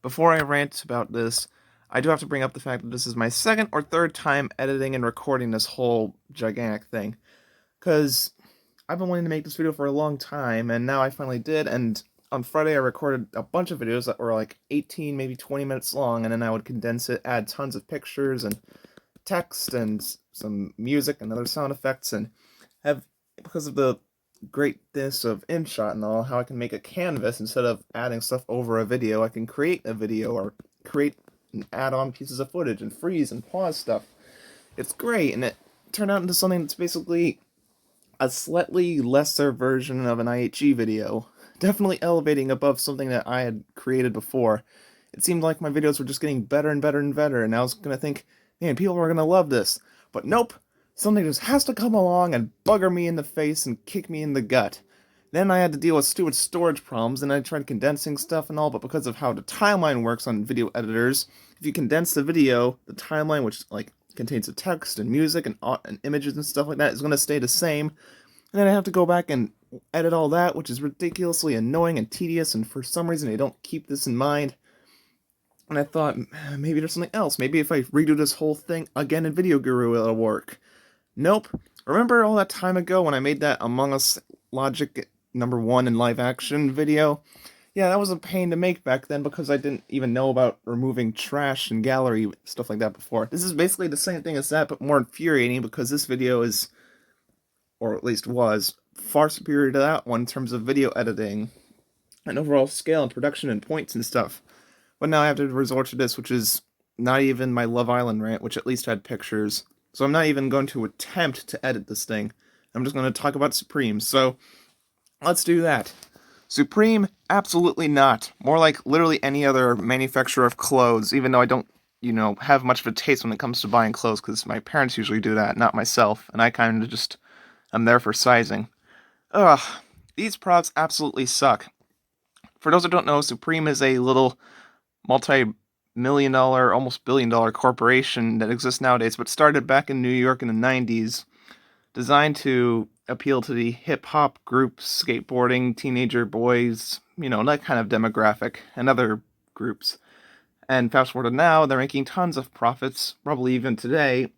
Before I rant about this, I do have to bring up the fact that this is my second or third time editing and recording this whole gigantic thing. Because I've been wanting to make this video for a long time, and now I finally did, and on Friday I recorded a bunch of videos that were like 18, maybe 20 minutes long, and then I would condense it, add tons of pictures and text and some music and other sound effects, and have, because of the greatness of InShot and all, how I can make a canvas instead of adding stuff over a video. I can create a video or create and add on pieces of footage and freeze and pause stuff. It's great, and it turned out into something that's basically a slightly lesser version of an IHE video. Definitely elevating above something that I had created before. It seemed like my videos were just getting better and better and better, and I was gonna think, man, people are gonna love this. But nope, something just has to come along and bugger me in the face and kick me in the gut. Then I had to deal with stupid storage problems, and I tried condensing stuff and all, but because of how the timeline works on video editors, if you condense the video, the timeline, which contains the text and music and images and stuff like that, is going to stay the same. And then I have to go back and edit all that, which is ridiculously annoying and tedious, and for some reason they don't keep this in mind. And I thought, maybe there's something else. Maybe if I redo this whole thing again in Video Guru, it'll work. Nope. Remember all that time ago when I made that Among Us Logic #1 in live action video? Yeah, that was a pain to make back then because I didn't even know about removing trash and gallery, stuff like that before. This is basically the same thing as that, but more infuriating because this video is, or at least was, far superior to that one in terms of video editing and overall scale and production and points and stuff. But now I have to resort to this, which is not even my Love Island rant, which at least had pictures. So I'm not even going to attempt to edit this thing. I'm just going to talk about Supreme. So let's do that. Supreme? Absolutely not. More like literally any other manufacturer of clothes, even though I don't, have much of a taste when it comes to buying clothes, because my parents usually do that, not myself, and I kind of just am there for sizing. Ugh, these products absolutely suck. For those who don't know, Supreme is a little multi-million dollar, almost billion-dollar corporation that exists nowadays, but started back in New York in the 90s, designed to appeal to the hip-hop groups, skateboarding, teenager boys, that kind of demographic, and other groups. And fast forward to now, they're making tons of profits, probably even today,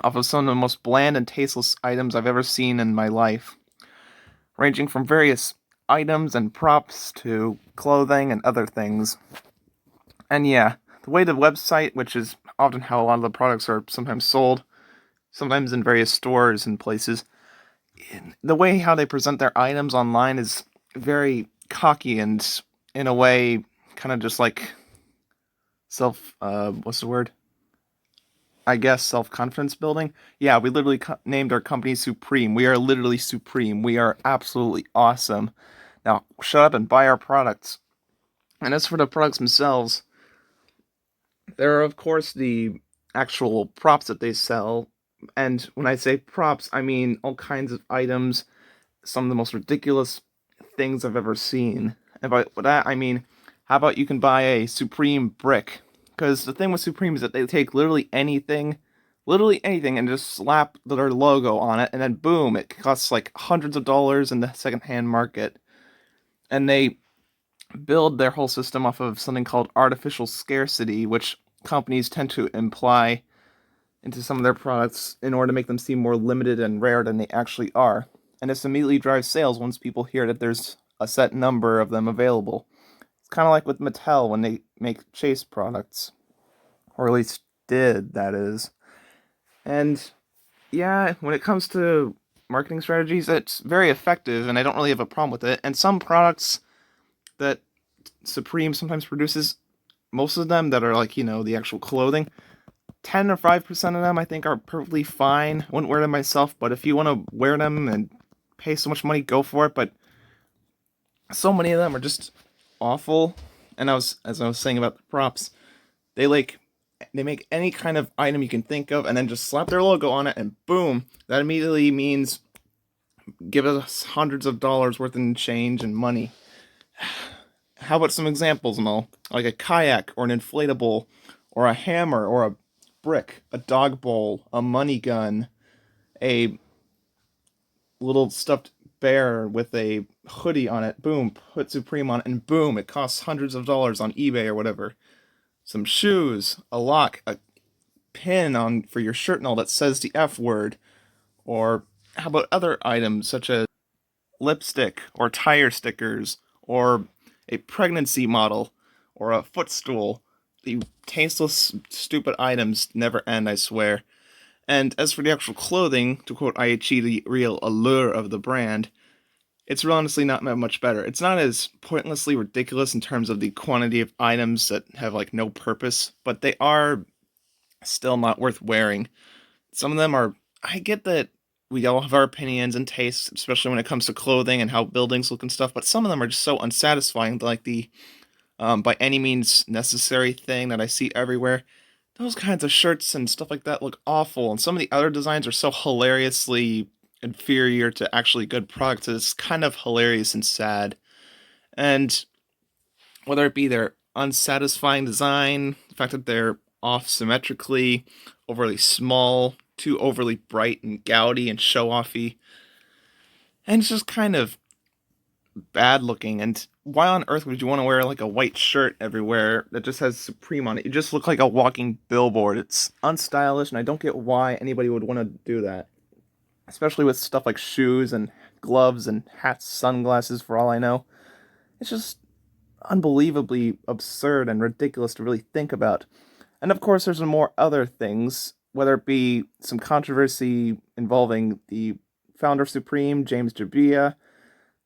off of some of the most bland and tasteless items I've ever seen in my life, ranging from various items and props to clothing and other things. And yeah, the way the website, which is often how a lot of the products are sometimes sold, sometimes in various stores and places, the way how they present their items online is very cocky and, in a way, kind of just like what's the word? I guess self-confidence building. Yeah, we literally named our company Supreme. We are literally supreme. We are absolutely awesome. Now, shut up and buy our products. And as for the products themselves, there are, of course, the actual props that they sell. And when I say props, I mean all kinds of items, some of the most ridiculous things I've ever seen. And by that, I mean, how about you can buy a Supreme brick? Because the thing with Supreme is that they take literally anything, and just slap their logo on it, and then boom, it costs like hundreds of dollars in the secondhand market. And they build their whole system off of something called artificial scarcity, which companies tend to imply into some of their products in order to make them seem more limited and rare than they actually are. And this immediately drives sales once people hear that there's a set number of them available. It's kind of like with Mattel when they make Chase products. Or at least did, that is. And yeah, when it comes to marketing strategies, it's very effective, and I don't really have a problem with it. And some products that Supreme sometimes produces, most of them that are like, the actual clothing, 10 or 5% of them I think are perfectly fine. I wouldn't wear them myself, but if you want to wear them and pay so much money, go for it. But so many of them are just awful. And as I was saying about the props, they make any kind of item you can think of and then just slap their logo on it, and boom, that immediately means give us hundreds of dollars worth in change and money. How about some examples and all? Like a kayak, or an inflatable, or a hammer, or a brick, a dog bowl, a money gun, a little stuffed bear with a hoodie on it. Boom, put Supreme on it, and boom, it costs hundreds of dollars on eBay or whatever. Some shoes, a lock, a pin on for your shirt and all that says the F word. Or how about other items such as lipstick or tire stickers or a pregnancy model or a footstool? The tasteless, stupid items never end, I swear. And as for the actual clothing, to quote IHE, the real allure of the brand, it's honestly not much better. It's not as pointlessly ridiculous in terms of the quantity of items that have like no purpose, but they are still not worth wearing. Some of them are. I get that we all have our opinions and tastes, especially when it comes to clothing and how buildings look and stuff, but some of them are just so unsatisfying, like the by any means necessary thing that I see everywhere. Those kinds of shirts and stuff like that look awful, and some of the other designs are so hilariously inferior to actually good products. It's kind of hilarious and sad. And whether it be their unsatisfying design, the fact that they're off symmetrically, overly small, too overly bright and gaudy and show offy, and it's just kind of bad looking. And why on earth would you want to wear like a white shirt everywhere that just has Supreme on it? You just look like a walking billboard. It's unstylish, and I don't get why anybody would want to do that, especially with stuff like shoes and gloves and hats, sunglasses, for all I know. It's just unbelievably absurd and ridiculous to really think about. And of course, there's more other things, whether it be some controversy involving the founder of Supreme, James Jabia.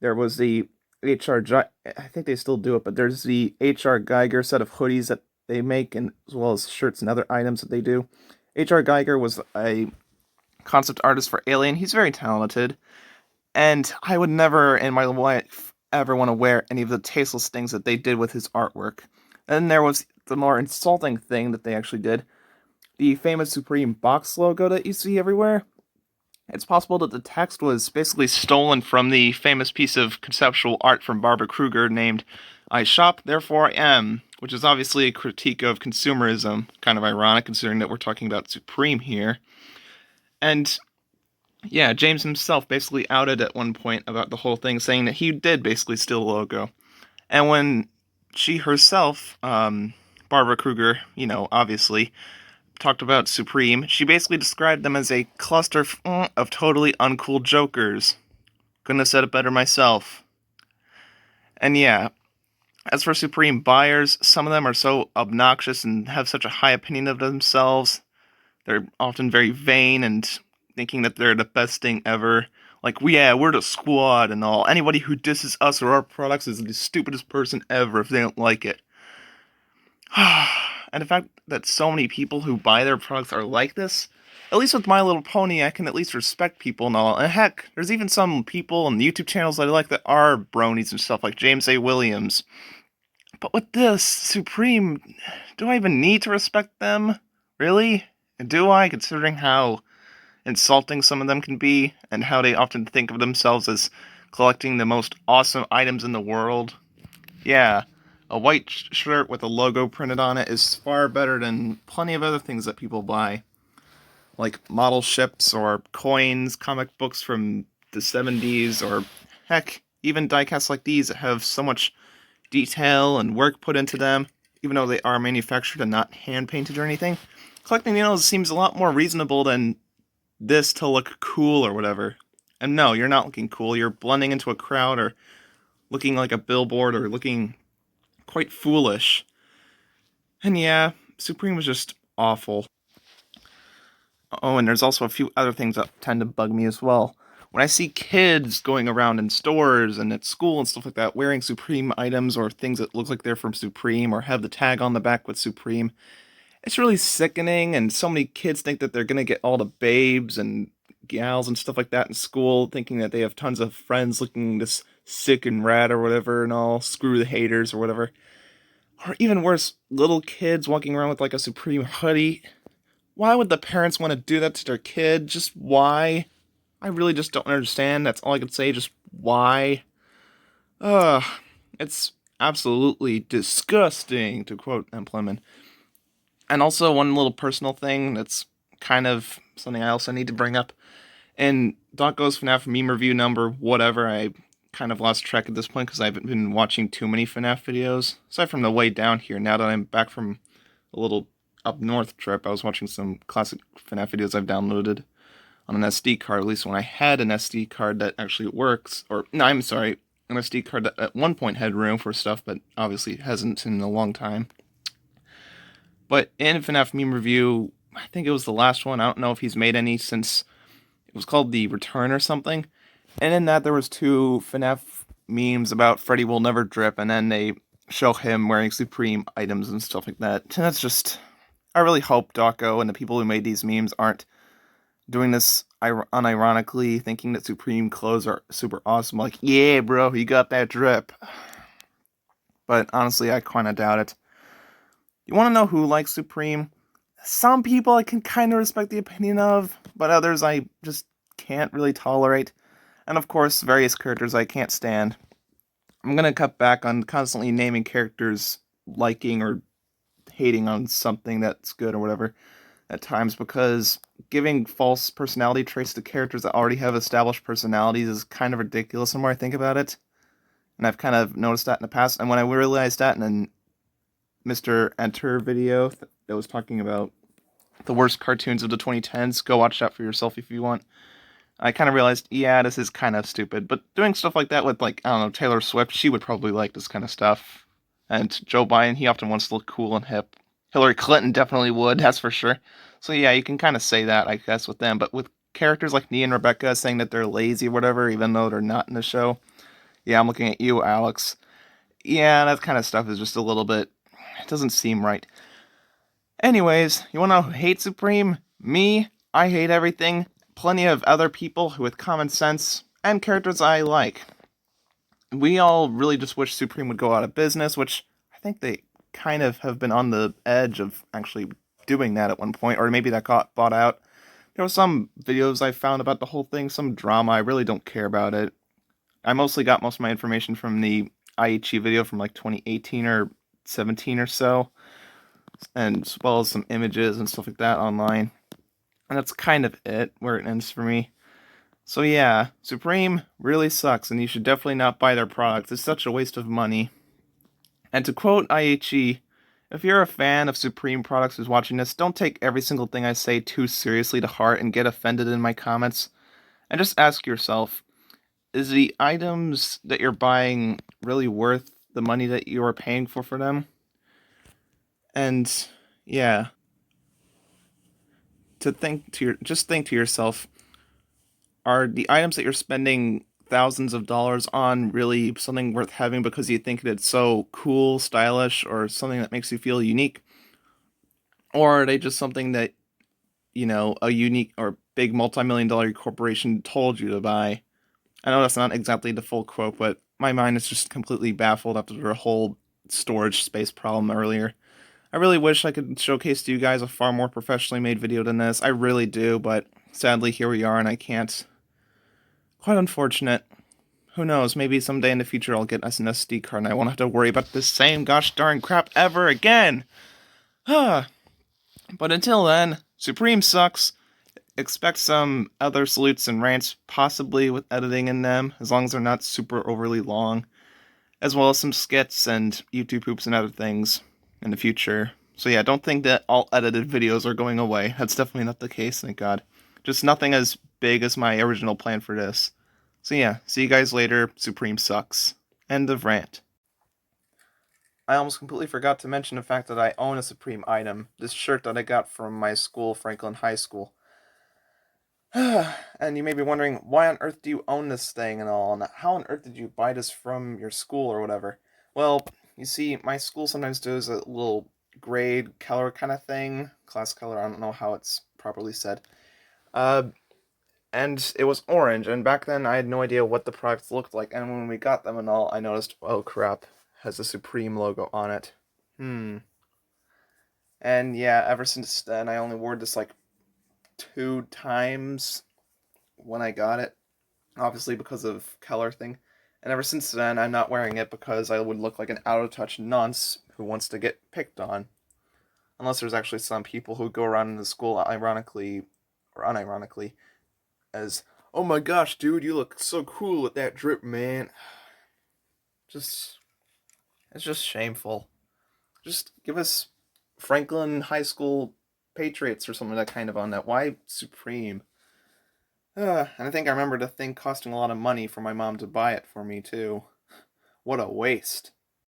There was the I think they still do it, but there's the H.R. Geiger set of hoodies that they make, and as well as shirts and other items that they do. H.R. Geiger was a concept artist for Alien. He's very talented, and I would never in my life ever want to wear any of the tasteless things that they did with his artwork. Then there was the more insulting thing that they actually did. The famous Supreme box logo that you see everywhere. It's possible that the text was basically stolen from the famous piece of conceptual art from Barbara Kruger named I Shop, Therefore I Am, which is obviously a critique of consumerism. Kind of ironic considering that we're talking about Supreme here. And yeah, James himself basically outed at one point about the whole thing, saying that he did basically steal the logo. And when she herself, Barbara Kruger, obviously, talked about Supreme, she basically described them as a cluster of totally uncool jokers. Couldn't have said it better myself. And yeah, as for Supreme buyers, some of them are so obnoxious and have such a high opinion of themselves. They're often very vain and thinking that they're the best thing ever. Like, we're the squad and all. Anybody who disses us or our products is the stupidest person ever if they don't like it. And the fact that so many people who buy their products are like this, at least with My Little Pony, I can at least respect people and all. And heck, there's even some people on YouTube channels that I like that are bronies and stuff, like James A. Williams. But with this, Supreme, do I even need to respect them? Really? Do I, considering how insulting some of them can be, and how they often think of themselves as collecting the most awesome items in the world? Yeah, a white shirt with a logo printed on it is far better than plenty of other things that people buy, like model ships or coins, comic books from the 70s, or heck, even diecasts like these that have so much detail and work put into them, even though they are manufactured and not hand-painted or anything. Collecting nails seems a lot more reasonable than this to look cool or whatever. And no, you're not looking cool. You're blending into a crowd or looking like a billboard or looking quite foolish. And yeah, Supreme was just awful. Oh, and there's also a few other things that tend to bug me as well. When I see kids going around in stores and at school and stuff like that wearing Supreme items or things that look like they're from Supreme or have the tag on the back with Supreme, it's really sickening, and so many kids think that they're gonna get all the babes and gals and stuff like that in school, thinking that they have tons of friends looking this sick and rad or whatever and all, screw the haters or whatever. Or even worse, little kids walking around with like a Supreme hoodie. Why would the parents want to do that to their kid? Just why? I really just don't understand. That's all I can say, just why? Ugh, it's absolutely disgusting, to quote Employment. And also, one little personal thing that's kind of something I also need to bring up And Goes FNAF meme review number, whatever, I kind of lost track at this point because I haven't been watching too many FNAF videos. Aside from the way down here, now that I'm back from a little up north trip, I was watching some classic FNAF videos I've downloaded on an SD card, at least when I had an SD card that actually works. Or, no, I'm sorry, an SD card that at one point had room for stuff, but obviously hasn't in a long time. But in FNAF meme review, I think it was the last one. I don't know if he's made any since it was called The Return or something. And in that, there was two FNAF memes about Freddy will never drip, and then they show him wearing Supreme items and stuff like that. And that's just... I really hope Dawko and the people who made these memes aren't doing this unironically, thinking that Supreme clothes are super awesome. Like, yeah, bro, you got that drip. But honestly, I kind of doubt it. You want to know who likes Supreme? Some people I can kind of respect the opinion of, but others I just can't really tolerate. And of course, various characters I can't stand. I'm gonna cut back on constantly naming characters liking or hating on something that's good or whatever at times, because giving false personality traits to characters that already have established personalities is kind of ridiculous the more I think about it. And I've kind of noticed that in the past. And when I realized that in a Mr. Enter video that was talking about the worst cartoons of the 2010s, go watch that for yourself if you want. I kind of realized, yeah, this is kind of stupid. But doing stuff like that with, like, I don't know, Taylor Swift, she would probably like this kind of stuff. And Joe Biden, he often wants to look cool and hip. Hillary Clinton definitely would, that's for sure. So yeah, you can kind of say that, I guess, with them. But with characters like Nia and Rebecca saying that they're lazy or whatever, even though they're not in the show, yeah, I'm looking at you, Alex. Yeah, that kind of stuff is just a little bit... It doesn't seem right. Anyways, you wanna know who hates Supreme? Me. I hate everything. Plenty of other people with common sense, and characters I like. We all really just wish Supreme would go out of business, which I think they kind of have been on the edge of actually doing that at one point, or maybe that got bought out. There were some videos I found about the whole thing, some drama. I really don't care about it. I mostly got most of my information from the IHE video from like 2018 or 17 or so, and as well as some images and stuff like that online. And that's kind of it, where it ends for me. So yeah, Supreme really sucks, and you should definitely not buy their products. It's such a waste of money. And to quote IHE, if you're a fan of Supreme products who's watching this, don't take every single thing I say too seriously to heart and get offended in my comments. And just ask yourself, is the items that you're buying really worth the money that you are paying for them? And yeah, just think to yourself, are the items that you're spending thousands of dollars on really something worth having because you think that it's so cool, stylish, or something that makes you feel unique? Or are they just something that, a unique or big multi-million-dollar corporation told you to buy? I know that's not exactly the full quote, but my mind is just completely baffled after the whole storage space problem earlier. I really wish I could showcase to you guys a far more professionally made video than this. I really do, but sadly here we are and I can't. Quite unfortunate. Who knows, maybe someday in the future I'll get us an SD card and I won't have to worry about this same gosh darn crap ever again. But until then, Supreme sucks. Expect some other salutes and rants, possibly with editing in them, as long as they're not super overly long, as well as some skits and YouTube poops and other things in the future. So yeah, don't think that all edited videos are going away. That's definitely not the case, thank God. Just nothing as big as my original plan for this. So yeah, see you guys later. Supreme sucks. End of rant. I almost completely forgot to mention the fact that I own a Supreme item. This shirt that I got from my school, Franklin High School. And you may be wondering, why on earth do you own this thing and all, and how on earth did you buy this from your school or whatever? Well, you see, my school sometimes does a little grade color kind of thing. Class color, I don't know how it's properly said. And it was orange, and back then I had no idea what the products looked like, and when we got them and all, I noticed, oh crap, has a Supreme logo on it. And yeah, ever since then, I only wore this like 2 times when I got it, obviously because of color thing. And ever since then, I'm not wearing it because I would look like an out-of-touch nonce who wants to get picked on. Unless there's actually some people who go around in the school ironically, or unironically, as, "Oh my gosh, dude, you look so cool with that drip, man." Just, it's just shameful. Just give us Franklin High School Patriots or something like that kind of on that. Why Supreme? And I think I remember the thing costing a lot of money for my mom to buy it for me, too. What a waste.